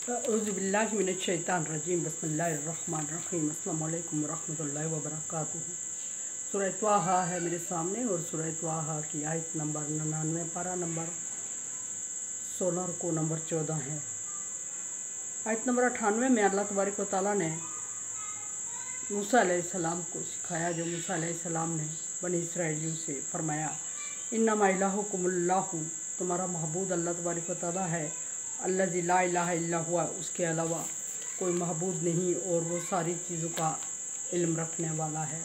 औज़ुबिल्लाहि मिनश्शैतानिर्रजीम बिस्मिल्लाहिर्रहमानिर्रहीम अस्सलामु अलैकुम वरहमतुल्लाहि वबरकातुहू। सूरह त्वाहा है मेरे सामने और सूरह त्वाहा की आयत नंबर 99 पारा नंबर 16 को नंबर 14 है। आयत नंबर 98 में अल्लाह तबारक व तआला ने मूसा अलैहिस्सलाम को सिखाया, जो मूसा अलैहिस्सलाम ने बनी इसराइलियों से फरमाया, इन्नमा इलाहुकुमुल्लाहु, तुम्हारा महबूद अल्लाह तबारक व तआला है, अल्लज़ी ला इलाहा इल्ला हुआ, उसके अलावा कोई महबूद नहीं और वो सारी चीज़ों का इल्म रखने वाला है।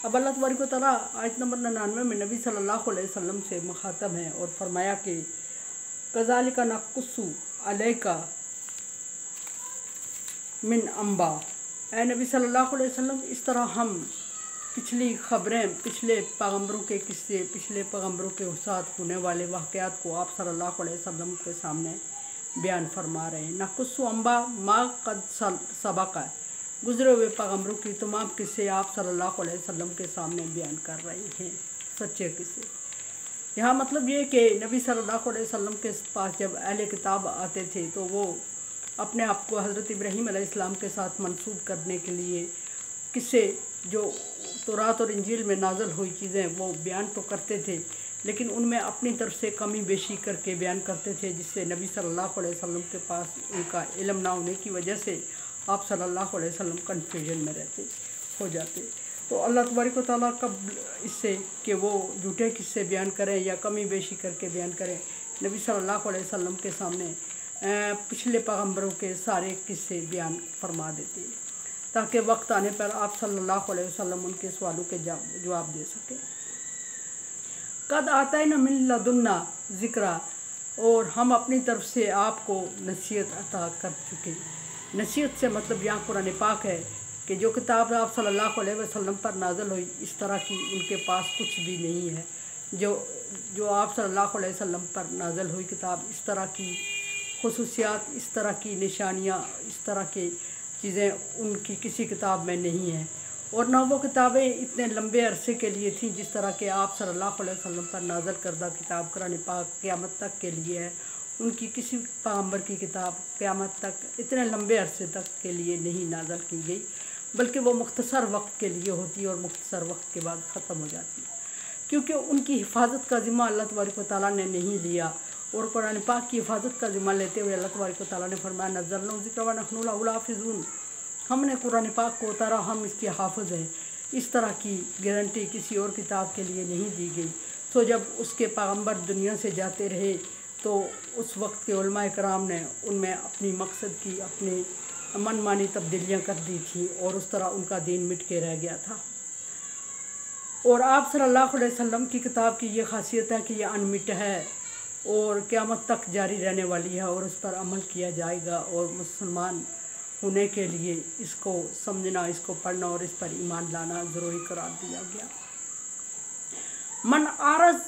अब अल्लाह तबारक व तआला आयत नंबर 99 में नबी सल्लल्लाहु अलैहि वसल्लम से मुखातब हैं और फरमाया कि कज़ालिका नक़ुस्सु अलैका मिन अम्बा, ए नबी सल्लल्लाहु अलैहि वसल्लम, इस तरह हम पिछली खबरें, पिछले पैगम्बरों के किस्से, पिछले पैगम्बरों के साथ होने वाले वाक़यात को आप सल्लल्लाहु अलैहि वसल्लम के सामने बयान फरमा रहे हैं। नक़ुस्सु अम्बा मा क़द सबक़ा, गुज़रे हुए पैगम्बरों की तमाम किस्से आप सल्लल्लाहु अलैहि वसल्लम के सामने बयान कर रहे हैं, सच्चे किस्से। यहाँ मतलब ये कि नबी सल्लल्लाहु अलैहि वसल्लम के पास जब अहले किताब आते थे तो वो अपने आप को हज़रत इब्राहीम अलैहिस्सलाम के साथ मंसूब करने के लिए किस्से, जो तौरात और इंजील में नाज़िल हुई चीज़ें, वो बयान तो करते थे, लेकिन उनमें अपनी तरफ से कमी बेशी करके बयान करते थे, जिससे नबी सल्लल्लाहु अलैहि वसल्लम के पास उनका इल्म ना होने की वजह से आप सल्लल्लाहु अलैहि वसल्लम कन्फ्यूजन में हो जाते। तो अल्लाह तबारक व तआला कब इससे कि वो झूठे किस्से बयान करें या कमी बेशी करके बयान करें, नबी सल्लल्लाहु अलैहि वसल्लम के सामने पिछले पैगम्बरों के सारे किस्से बयान फरमा देते, ताकि वक्त आने पर आप सल्लल्लाहु अलैहि वसल्लम उनके सवालों के जवाब दे सकें। कद आतैना मिन लदुन्ना ज़िक्रा, और हम अपनी तरफ से आपको नसीहत अता कर चुके। नसीहत से मतलब यहाँ कुरान पाक है कि जो किताब आप सल्लल्लाहु अलैहि वसल्लम पर नाज़िल हुई, इस तरह की उनके पास कुछ भी नहीं है। जो आप सल्लल्लाहु अलैहि वसल्लम पर नाज़िल हुई किताब, इस तरह की खुसूसियात, इस तरह की निशानियाँ, इस तरह की चीज़ें उनकी किसी किताब में नहीं हैं। और ना वो किताबें इतने लंबे अरसे के लिए थीं जिस तरह के आप सल्लल्लाहु अलैहि वसल्लम पर नाज़िल करदा किताब कुरान पाक क़यामत तक के लिए है। उनकी किसी पैगम्बर की किताब क़यामत तक इतने लंबे अरसे तक के लिए नहीं नाज़िल की गई, बल्कि वो मुख्तसर वक्त के लिए होती है और मुख्तसर वक्त के बाद ख़त्म हो जाती है, क्योंकि उनकी हिफाजत का ज़िम्मा अल्लाह तबारक व तआला ने नहीं लिया। और कुरान पाक की हिफाजत का ज़िम्मा लेते हुए अल्लाह तबारक व तआला ने फरमाया, नज़्ज़लना ज़िक्र व नहनु लहु लाफ़िज़ून, हमने कुरान पाक को उतारा, हम इसके हाफ़िज़ हैं। इस तरह की गारंटी किसी और किताब के लिए नहीं दी गई। तो जब उसके पैगम्बर दुनिया से जाते रहे तो उस वक्त के उलमाए कराम ने उनमें अपनी मकसद की, अपनी मनमानी तब्दीलियाँ कर दी थी और उस तरह उनका दीन मिट के रह गया था। और आप सल्लल्लाहु अलैहि वसल्लम की किताब की ये खासियत है कि ये अनमिट है और क़यामत तक जारी रहने वाली है और उस पर अमल किया जाएगा। और मुसलमान होने के लिए इसको समझना, इसको पढ़ना और इस पर ईमान लाना ज़रूरी करार दिया गया। मन आरज़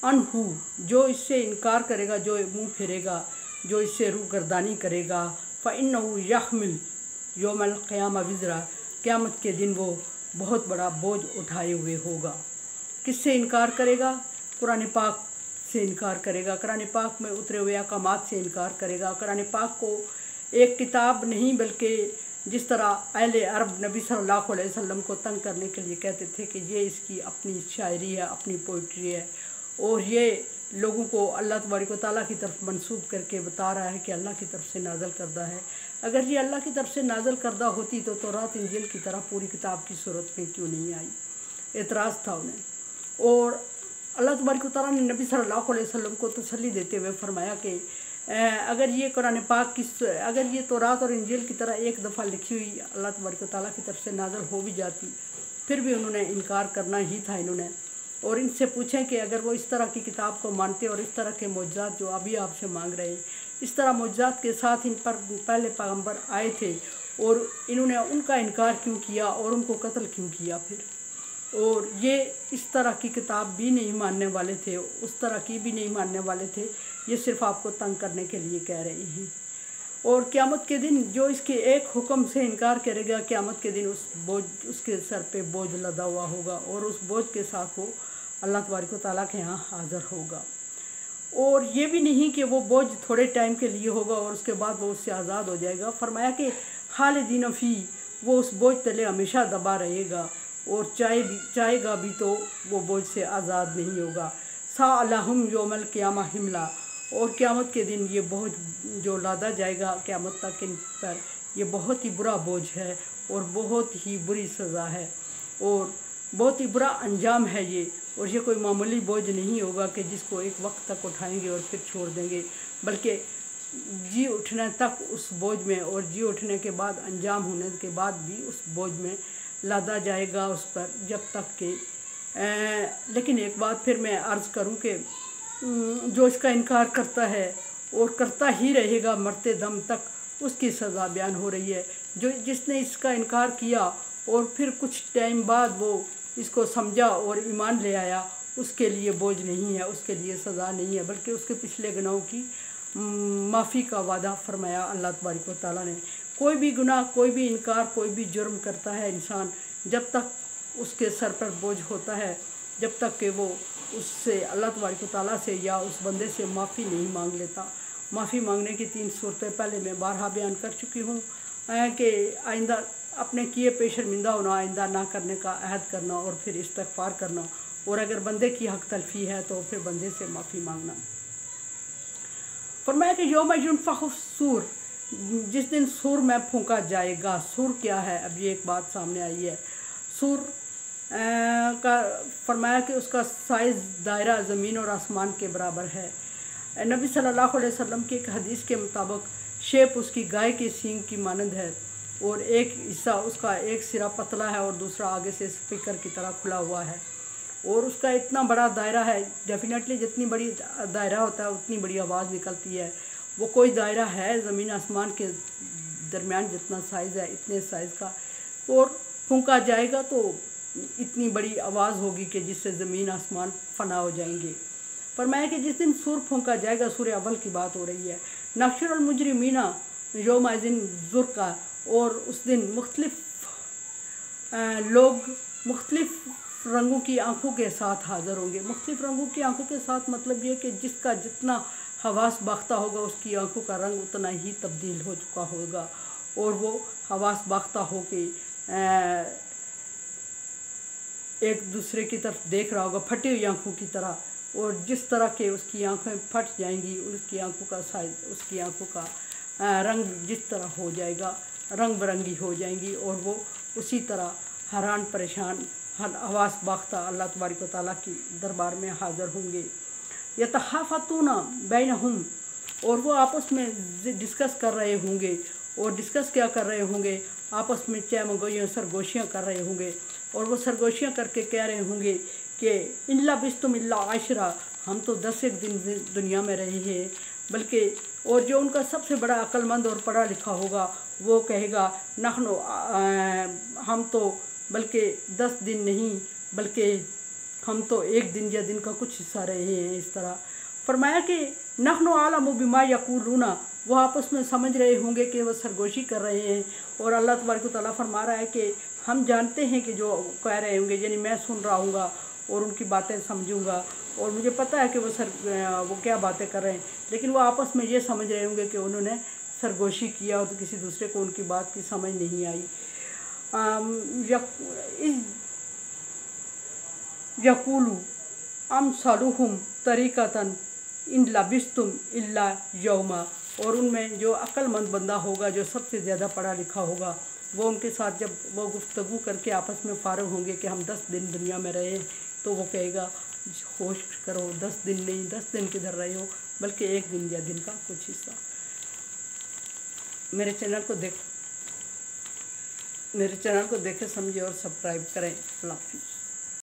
अनहु, जो इससे इनकार करेगा, जो मुँह फेरेगा, जो इससे रूगर्दानी करेगा, फ़इन्नहु यहमिल यौमल क़ियामा विज़रा, क़यामत के दिन वो बहुत बड़ा बोझ उठाए हुए होगा। किससे इनकार करेगा? कुरान पाक से इनकार करेगा, कुरान पाक में उतरे हुए अहकामात से इनकार करेगा। कुरान पाक को एक किताब नहीं, बल्कि जिस तरह अहले अरब नबी सल्लल्लाहु अलैहि वसल्लम को तंग करने के लिए कहते थे कि ये इसकी अपनी शायरी है, अपनी पोइट्री है, और ये लोगों को अल्लाह तबारक व तआला की तरफ मंसूब करके बता रहा है कि अल्लाह की तरफ से नाज़िल करदा है। अगर ये अल्लाह की तरफ से नाज़िल करदा होती तो तौरात इंजील की तरह पूरी किताब की सूरत में क्यों नहीं आई? एतराज़ था उन्हें। और अल्लाह तबारक व तआला ने नबी सल्लल्लाहु अलैहि वसल्लम को तसल्ली देते हुए फरमाया कि अगर ये कुरान पाक की, अगर ये तौरात और इंजील की तरह एक दफ़ा लिखी हुई अल्लाह तबारक व तआला की तरफ से नाज़िल हो भी जाती, फिर भी उन्होंने इनकार करना ही था इन्होंने। और इनसे पूछें कि अगर वो इस तरह की किताब को मानते और इस तरह के मौजज़ात जो अभी आपसे मांग रहे हैं, इस तरह मौजज़ात के साथ इन पर पहले पैगम्बर आए थे और इन्होंने उनका इनकार क्यों किया और उनको कत्ल क्यों किया फिर? और ये इस तरह की किताब भी नहीं मानने वाले थे, उस तरह की भी नहीं मानने वाले थे, ये सिर्फ़ आपको तंग करने के लिए कह रहे हैं। और क़यामत के दिन जो इसके एक हुक्म से इनकार करेगा, क़यामत के दिन उसके सर पे बोझ लदा हुआ होगा और उस बोझ के साथ वो अल्लाह तबारक व तआला के यहाँ हाज़िर होगा। और ये भी नहीं कि वो बोझ थोड़े टाइम के लिए होगा और उसके बाद वो उससे आज़ाद हो जाएगा। फरमाया कि खालिदीन फी, वो उस बोझ तले हमेशा दबा रहेगा और चाहेगा भी तो वो बोझ से आज़ाद नहीं होगा। साअलहुम यौमल क़ियामा हिमला, और क़यामत के दिन ये बोझ जो लादा जाएगा क़यामत तक इन पर, ये बहुत ही बुरा बोझ है और बहुत ही बुरी सज़ा है और बहुत ही बुरा अंजाम है ये। और ये कोई मामूली बोझ नहीं होगा कि जिसको एक वक्त तक उठाएंगे और फिर छोड़ देंगे, बल्कि जी उठने तक उस बोझ में और जी उठने के बाद अंजाम होने के बाद भी उस बोझ में लादा जाएगा उस पर जब तक कि लेकिन एक बात फिर मैं अर्ज़ करूं कि जो इसका इनकार करता है और करता ही रहेगा मरते दम तक, उसकी सज़ा बयान हो रही है। जो जिसने इसका इनकार किया और फिर कुछ टाइम बाद वो इसको समझा और ईमान ले आया, उसके लिए बोझ नहीं है, उसके लिए सज़ा नहीं है, बल्कि उसके पिछले गुनाहों की माफ़ी का वादा फरमाया अल्लाह तबारक व तआला ने। कोई भी गुनाह, कोई भी इनकार, कोई भी जुर्म करता है इंसान, जब तक उसके सर पर बोझ होता है, जब तक कि वो उससे अल्लाह तबारक व तआला से या उस बंदे से माफ़ी नहीं मांग लेता। माफ़ी मांगने की 3 सूरतें पहले मैं बारहा बयान कर चुकी हूँ कि आइंदा अपने किए पे शर्मिंदा होना, आइंदा ना करने का अहद करना और फिर इस्तग़फ़ार करना, और अगर बंदे की हक़ तलफ़ी है तो फिर बंदे से माफ़ी मांगना। फरमाया कि यौम युनफ़ख़ु सूर, जिस दिन सूर में फूंका जाएगा। सूर क्या है? अब ये एक बात सामने आई है। सूर का फरमाया कि उसका साइज़ दायरा ज़मीन और आसमान के बराबर है। नबी सल्लल्लाहु अलैहि वसल्लम की एक हदीस के मुताबिक शेप उसकी गाय के सींग की मानंद है और एक हिस्सा उसका एक सिरा पतला है और दूसरा आगे से स्पीकर की तरह खुला हुआ है और उसका इतना बड़ा दायरा है। डेफिनेटली जितनी बड़ी दायरा होता है उतनी बड़ी आवाज़ निकलती है। वो कोई दायरा है ज़मीन आसमान के दरमियान जितना साइज़ है, इतने साइज़ का, और फूंका जाएगा तो इतनी बड़ी आवाज़ होगी कि जिससे ज़मीन आसमान फना हो जाएंगे। फरमाया कि जिस दिन सूर फूंका जाएगा, सूर्य अव्वल की बात हो रही है। नक्शरुल मुजरिमीना यौमइज़िन ज़ुरक़ा, और उस दिन लोग मुख्तलिफ रंगों की आंखों के साथ हाज़िर होंगे। मुख्तलिफ रंगों की आंखों के साथ मतलब ये कि जिसका जितना हवास बाख्ता होगा उसकी आंखों का रंग उतना ही तब्दील हो चुका होगा और वो हवास बाख्ता हो के एक दूसरे की तरफ देख रहा होगा फटी हुई आंखों की तरह, और जिस तरह के उसकी आंखें फट जाएंगी, उसकी आंखों का साइज, उसकी आंखों का रंग जिस तरह हो जाएगा, रंग बिरंगी हो जाएंगी, और वो उसी तरह हैरान परेशान हवास बाख्ता अल्लाह तबारक व तआला की दरबार में हाज़िर होंगे। यतहाफ़तूना बैनहुम, और वो आपस में डिस्कस कर रहे होंगे। और डिस्कस क्या कर रहे होंगे? आपस में चहमगोइयाँ सरगोशियाँ कर रहे होंगे, और वो सरगोशियाँ करके कह रहे होंगे कि इल्ला बिस्तुम इल्ला आशरा, हम तो 10 एक दिन दुनिया में रहे हैं। बल्कि और जो उनका सबसे बड़ा अक्लमंद और पढ़ा लिखा होगा वो कहेगा नहनो, हम तो बल्कि 10 दिन नहीं बल्कि हम तो एक दिन या दिन का कुछ हिस्सा रहे हैं। इस तरह फरमाया कि नहनो आलमु बिमा यक़ूलूना, वो आपस में समझ रहे होंगे कि वो सरगोशी कर रहे हैं, और अल्लाह तबारक व तआला फरमा रहा है कि हम जानते हैं कि जो कह रहे होंगे, यानी मैं सुन रहा हूँगा और उनकी बातें समझूंगा, और मुझे पता है कि वो क्या बातें कर रहे हैं, लेकिन वो आपस में ये समझ रहे होंगे कि उन्होंने सरगोशी किया और तो किसी दूसरे को उनकी बात की समझ नहीं आई। यक़ूलु अमसालुहुम तरीक़तन इन लबिस्तुम इल्ला यौमा, और उनमें जो अक्लमंद बंदा होगा, जो सबसे ज़्यादा पढ़ा लिखा होगा, वो उनके साथ जब वो गुफ्तगू करके आपस में फ़ारिग होंगे कि हम 10 दिन दुनिया में रहे, तो वो कहेगा होश करो, 10 दिन नहीं, 10 दिन किधर रहे हो, बल्कि एक दिन या दिन का कुछ हिस्सा। मेरे चैनल को देखें, समझे और सब्सक्राइब करें। अल्लाह हाफ़िज़।